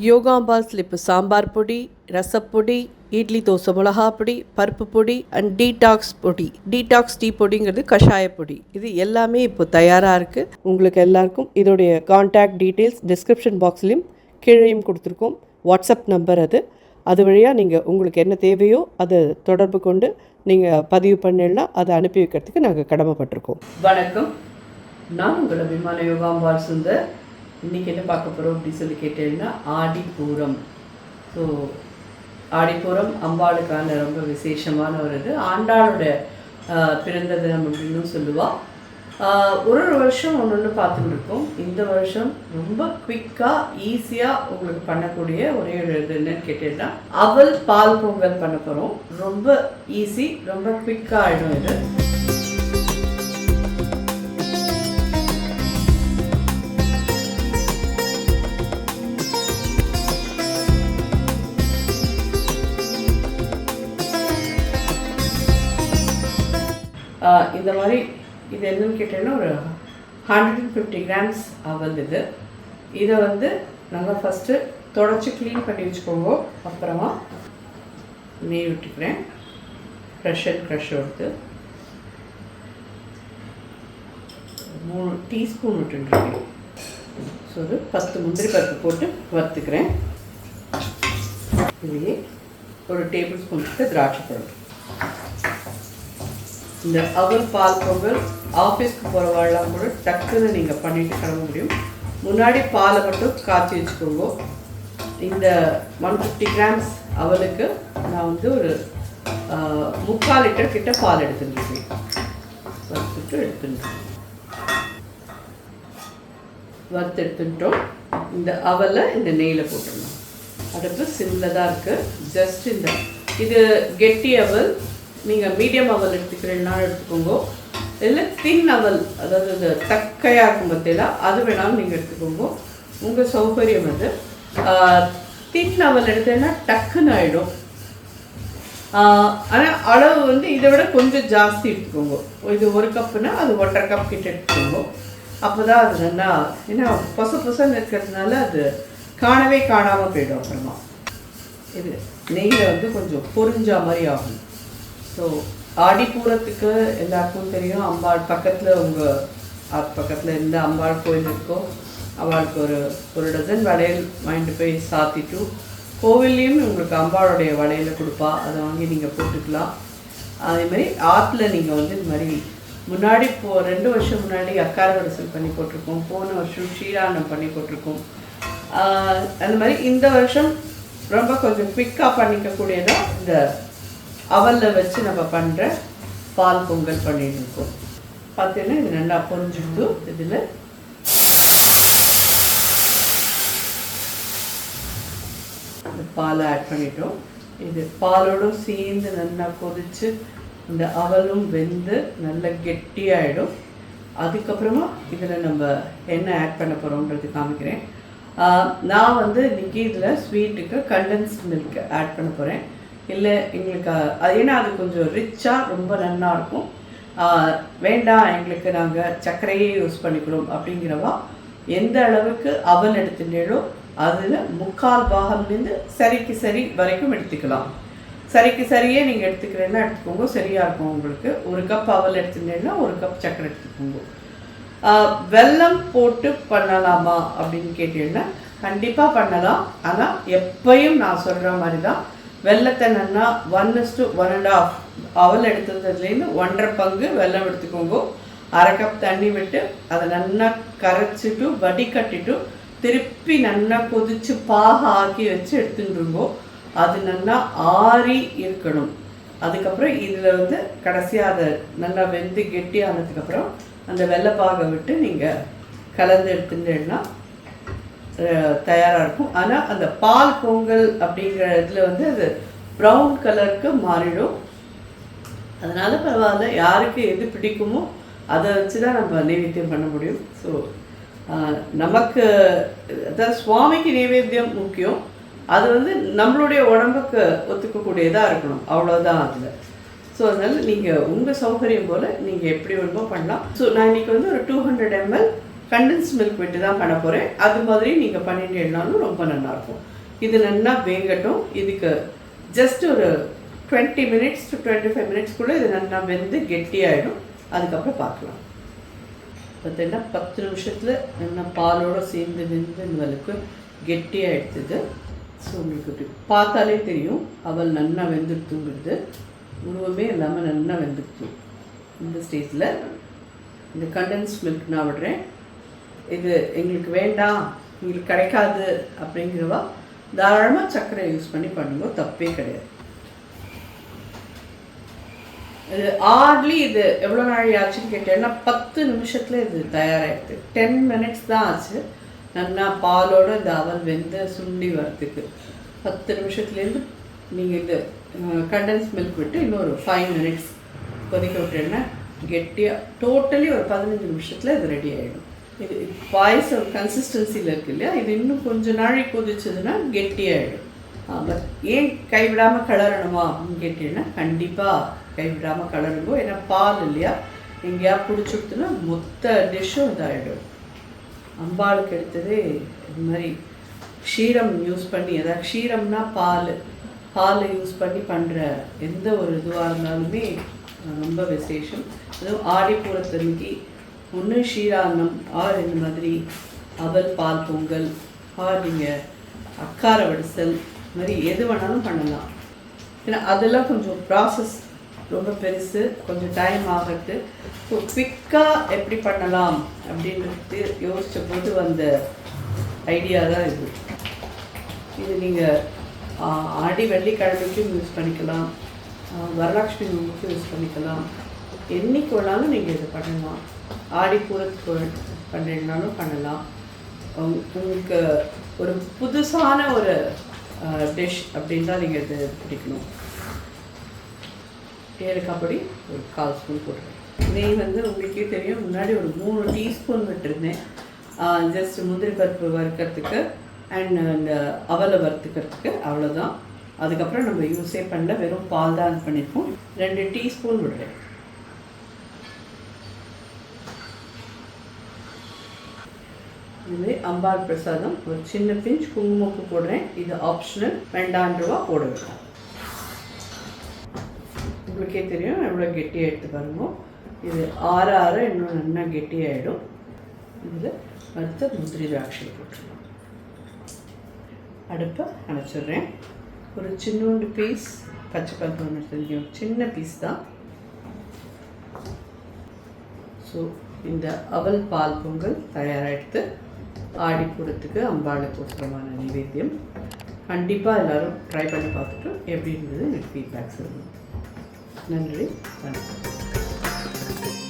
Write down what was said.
யோகாம்பாஸில் இப்போ சாம்பார் பொடி, ரசப்பொடி, இட்லி தோசை மிளகா பொடி, பருப்பு பொடி அண்ட் டீடாக்ஸ் பொடி, டீடாக்ஸ் டீ பொடிங்கிறது கஷாய பொடி. இது எல்லாமே இப்போ தயாராக இருக்குது. உங்களுக்கு எல்லாருக்கும் இதோடைய கான்டாக்ட் டீட்டெயில்ஸ் டிஸ்கிரிப்ஷன் பாக்ஸ்லேயும் கீழேயும் கொடுத்துருக்கோம். வாட்ஸ்அப் நம்பர் அது வழியாக நீங்கள் உங்களுக்கு என்ன தேவையோ அதை தொடர்பு கொண்டு நீங்கள் பதிவு பண்ணிடலாம். அதை அனுப்பி வைக்கிறதுக்கு நாங்கள் கடமைப்பட்டிருக்கோம். வணக்கம், நான் உங்கள் அபிமான யோகாம்பாள் சுந்தர். இன்றைக்கி என்ன பார்க்க போகிறோம் அப்படின்னு சொல்லி கேட்டீங்கன்னா ஆடிப்பூரம். ஸோ ஆடிப்பூரம் அம்பாளுக்கான ரொம்ப விசேஷமான ஒரு இது. ஆண்டாளோட பிறந்த தினம் அப்படின்னு சொல்லுவாள். ஒரு வருஷம் ஒன்று பார்த்துட்டு இருக்கோம். இந்த வருஷம் ரொம்ப குவிக்காக ஈஸியாக உங்களுக்கு பண்ணக்கூடிய ஒரே ஒரு இது என்னன்னு கேட்டீங்கன்னா அவல் பால் பொங்கல் பண்ண போகிறோம். ரொம்ப ஈஸி, ரொம்ப குவிக்காக ஆகிடும் இது. இந்த மாதிரி இது என்னன்னு கேட்டீங்கன்னா ஒரு 150 கிராம்ஸ் அவல் இது. இதை நல்லா ஃபஸ்ட்டு தொடச்சி க்ளீன் பண்ணி வச்சுக்கோங்க. அப்புறமா நெய் விட்டுக்கிறேன். க்ரஷ் எடுத்து 3 டீஸ்பூன் விட்டுருக்கேன். ஸோ ஒரு 10 முந்திரி பருப்பு போட்டு வறுத்துக்கிறேன். இதுலேயே ஒரு டேபிள் ஸ்பூனுக்கு திராட்சை பழம். இந்த அவல் பால் பொங்கல் ஆஃபீஸ்க்கு போகிறவாழலாம் கூட டக்குன்னு நீங்கள் பண்ணிட்டு கிளம்ப முடியும். முன்னாடி பாலை மட்டும் காய்ச்சி வச்சுக்கோங்க. இந்த 150 கிராம்ஸ் அவலுக்கு நான் ஒரு 3/4 லிட்டர் கிட்ட பால் எடுத்துருக்கேன். வறுத்து எடுத்துட்டோம். இந்த அவலை இந்த நெய்யில் போட்டுடணும். அடுப்பு சிம்மில் தான் இருக்குது. ஜஸ்ட் இது கெட்டி அவல். நீங்கள் மீடியம் அவல் எடுத்துக்கிறீங்கனாலும் எடுத்துக்கோங்க. இல்லை தின் அவல், அதாவது இந்த தக்கையாக இருக்கும் பார்த்தீங்களா, அது வேணாலும் நீங்கள் எடுத்துக்கோங்க. உங்கள் சௌகரியம் தின் அவல் எடுத்தீங்கன்னா டக்குன்னு ஆகிடும். ஆனால் அளவு இதை விட கொஞ்சம் ஜாஸ்தி எடுத்துக்கோங்க. இது 1 கப்புனா அது 1.5 கப் கிட்ட எடுத்துக்கோங்க. அப்போ தான் அது நல்லா, ஏன்னா பொசன்னு இருக்கிறதுனால அது காணாமல் போயிடும். அப்புறமா இது நெய்யில் கொஞ்சம் பொரிஞ்சா மாதிரி ஆகும். ஸோ ஆடிப்பூரத்துக்கு எல்லாருக்கும் தெரியும், அம்பாள் பக்கத்தில் உங்கள் பக்கத்தில் இருந்த அம்பாள் கோயில் இருக்கும். அவளுக்கு ஒரு டசன் வளையல் வாங்கிட்டு போய் சாத்திட்டு, கோவில்லையும் உங்களுக்கு அம்பாளுடைய வளையலை கொடுப்பா. அதை வாங்கி நீங்கள் போட்டுக்கலாம். அதேமாதிரி ஆற்றுல நீங்கள் இது மாதிரி முன்னாடி 2 வருஷம் முன்னாடி அக்கார வரிசல் பண்ணி போட்டிருக்கோம். போன வருஷம் க்ஷீரானம் பண்ணி போட்டிருக்கோம். அந்த மாதிரி இந்த வருஷம் ரொம்ப கொஞ்சம் குவிக்காக பண்ணிக்கக்கூடியதான் இந்த அவலில் வச்சு நம்ம பண்ணுற பால் பொங்கல் பண்ணிட்டு இருக்கோம். பார்த்தீங்கன்னா இது நல்லா பொரிஞ்சுட்டு இதில் இந்த பாலை ஆட் பண்ணிட்டோம். இது பாலோடும் சேர்ந்து நல்லா கொதித்து இந்த அவலும் வெந்து நல்ல கெட்டியாகிடும். அதுக்கப்புறமா இதில் நம்ம என்ன ஆட் பண்ண போகிறோன்றது காமிக்கிறேன். நான் இன்றைக்கி இதில் ஸ்வீட்டுக்கு கண்டென்ஸ்ட் மில்க் ஆட் பண்ண போகிறேன். இல்லை எங்களுக்கு ஏன்னா அது கொஞ்சம் ரிச்சாக ரொம்ப நல்லா இருக்கும். வேண்டாம் எங்களுக்கு நாங்கள் சர்க்கரையே யூஸ் பண்ணிக்கிறோம் அப்படிங்கிறவா எந்த அளவுக்கு அவல் எடுத்துட்டேனோ அதில் 3/4 பாகம்லேருந்து சரிக்கு சரி வரைக்கும் எடுத்துக்கலாம். சரிக்கு சரியே நீங்கள் எடுத்துக்கிறேன்னா எடுத்துக்கோங்க, சரியாக இருக்கும் உங்களுக்கு. 1 கப் அவல் எடுத்துட்டேன்னா 1 கப் சர்க்கரை எடுத்துக்கோங்க. வெல்லம் போட்டு பண்ணலாமா அப்படின்னு கேட்டீங்கன்னா கண்டிப்பாக பண்ணலாம். ஆனால் எப்பயும் நான் சொல்கிற மாதிரி தான், வெல்லத்தை நல்லா 1:1.5 அவல் எடுத்துறதுலேருந்து 1.5 பங்கு வெல்லம் எடுத்துக்கோங்க. 1/2 கப் தண்ணி விட்டு அதை நல்லா கரைச்சிட்டு வடிகட்டிட்டு திருப்பி நல்லா கொதித்து பாக ஆக்கி வச்சு எடுத்துட்டுருங்கோ. அது நல்லா ஆறி இருக்கணும். அதுக்கப்புறம் இதில் கடைசியாக அதை நல்லா வெந்து கெட்டி ஆனதுக்கப்புறம் அந்த வெள்ளைப்பாகை விட்டு நீங்கள் கலந்து எடுத்துட்டேன்னா தயாராக இருக்கும். ஆனால் அந்த பால் பொங்கல் அப்படிங்கிற இதில் அது ப்ரௌன் கலருக்கு மாறிடும். அதனால் பரவாயில்ல, யாருக்கு எது பிடிக்குமோ அதை வச்சு தான் நம்ம நைவேத்தியம் பண்ண முடியும். ஸோ நமக்கு அதாவது சுவாமிக்கு நைவேத்தியம் முக்கியம். அது நம்மளுடைய உடம்புக்கு ஒத்துக்கக்கூடியதாக இருக்கணும், அவ்வளோதான் அதில். ஸோ அதனால் நீங்கள் உங்கள் சௌகரியம் போல் நீங்கள் எப்படி வேணுமோ பண்ணலாம். ஸோ நான் இன்றைக்கி ஒரு 200 ml கண்டென்ஸ் மில்க் விட்டு தான் பண்ண போகிறேன். அது மாதிரி நீங்கள் பண்ணிட்டேன்னாலும் ரொம்ப நல்லாயிருக்கும். இது நல்லா வேகட்டும். இதுக்கு ஜஸ்ட் ஒரு 20 minutes to 25 minutes கூட இது நல்லா வெந்து கெட்டியாகிடும். அதுக்கப்புறம் பார்க்கலாம். பார்த்தீங்கன்னா 10 நிமிஷத்தில் நல்லா பாலோடு சேர்ந்து வெந்து உங்களுக்கு கெட்டியாக எடுத்தது. ஸோ உங்களுக்கு இப்படி பார்த்தாலே தெரியும் அவள் நல்லா வெந்துடுத்துங்கிறது. உருவமே இல்லாமல் நல்லா வெந்துடுத்து. இந்த ஸ்டேஜில் இந்த கண்டென்ஸ் மில்க் நான் விடுறேன். இது எங்களுக்கு வேண்டாம், எங்களுக்கு கிடைக்காது அப்படிங்கிறவா தாராளமாக சர்க்கரை யூஸ் பண்ணி பண்ணும்போது தப்பே கிடையாது. இது ஹார்ட்லி இது எவ்வளோ நாள் ஆச்சுன்னு கேட்டேன்னா 10 நிமிஷத்தில் இது தயாராகிடுது. 10 minutes தான் ஆச்சு நல்லா பாலோடு இந்த அவல் வெந்து சுண்டி வரத்துக்கு. 10 நிமிஷத்துலேருந்து நீங்கள் இது கண்டென்ஸ் மில்க் விட்டு இன்னொரு 5 minutes கொதிக்க விட்டேன்னா கெட்டியாக டோட்டலி ஒரு 15 நிமிஷத்தில் இது ரெடி ஆகிடும். இது பாயசம் கன்சிஸ்டன்சியில் இருக்குது இல்லையா, இது இன்னும் கொஞ்சம் நாளைக்கு கொதிச்சதுன்னா கெட்டியாகிடும். பட் ஏன் கைவிடாமல் கிளறணுமா அப்படின்னு கேட்டீங்கன்னா கண்டிப்பாக கைவிடாமல் கிளறுங்கோ. ஏன்னா பால் இல்லையா, எங்கேயா பிடிச்சி கொடுத்துன்னா மொத்த டிஷ்ஷும் இதாகிடும். அம்பாளுக்கு எடுத்ததே இது மாதிரி க்ஷீரம் யூஸ் பண்ணி, அதாவது க்ஷீரம்னா பால் யூஸ் பண்ணி பண்ணுற எந்த ஒரு இதுவாக இருந்தாலுமே ரொம்ப விசேஷம். அதுவும் ஆடிப்பூரத்தன்னைக்கு ஒன்று ஷீரான்னம் ஆர் இந்த மாதிரி அவல் பால் பொங்கல் ஆர் நீங்கள் அக்கார வடிசல் மாதிரி எது வேணாலும் பண்ணலாம். ஏன்னா அதெல்லாம் கொஞ்சம் ப்ராசஸ் ரொம்ப பெருசு, கொஞ்சம் டைம் ஆகிறது. ஸோ குவிக்காக எப்படி பண்ணலாம் அப்படின்றது யோசித்த போது வந்த ஐடியா தான் இது. இது நீங்கள் ஆடி வெள்ளிக்கிழமைக்கும் யூஸ் பண்ணிக்கலாம், வரலட்சுமி நோம்புக்கும் யூஸ் பண்ணிக்கலாம், என்றைக்கு வேணாலும் நீங்கள் இதை பண்ணலாம். ஆடி பூரத்துக்கு பண்ணுறீங்கனாலும் பண்ணலாம். உங்களுக்கு ஒரு புதுசான ஒரு டிஷ் அப்படின்னு தான் நீங்கள் இது பிடிக்கணும். ஏலக்காய் பொடி ஒரு 1/4 ஸ்பூன் போட்டுருக்கேன். நெய் வந்து உங்களுக்கே தெரியும், முன்னாடி ஒரு 3 டீஸ்பூன் விட்டுருந்தேன். ஜஸ்ட் முந்திரி பருப்பு வறுக்கிறதுக்கு அண்ட் இந்த அவலை வறுத்துக்கிறதுக்கு, அவ்வளோதான். அதுக்கப்புறம் நம்ம யூஸே பண்ணல, வெறும் பால் தான் இது பண்ணியிருக்கோம். 2 டீஸ்பூன் விடுறேன். இது அம்பாள் பிரசாதம். ஒரு சின்ன பிஞ்ச் குங்குமப்பு போடுறேன். இது ஆப்ஷனல், வேண்டான்றவா போட வேண்டாம். உங்களுக்கே தெரியும் எவ்வளோ கெட்டியாக எடுத்து பாருங்க. இது ஆற இன்னும் நல்லா கெட்டியாகிடும். இதில் வறுத்த முந்திரி திராட்சை போட்டுருவோம். அடுப்பை அணைச்சிட்றேன். ஒரு சின்னோண்டு பீஸ் பச்சை பருப்பு ஒன்று தெரியும், சின்ன பீஸ் தான். ஸோ இந்த அவல் பால் பொங்கல் தயாராகிடுத்து. ஆடிப்பூரத்துக்கு அம்பாளுக்கு உசரமான நைவேத்தியம். கண்டிப்பாக எல்லோரும் ட்ரை பண்ணி பார்த்துட்டு எப்படி இருந்தது எனக்கு ஃபீட்பேக் சொல்லுங்கள். நன்றி, வணக்கம்.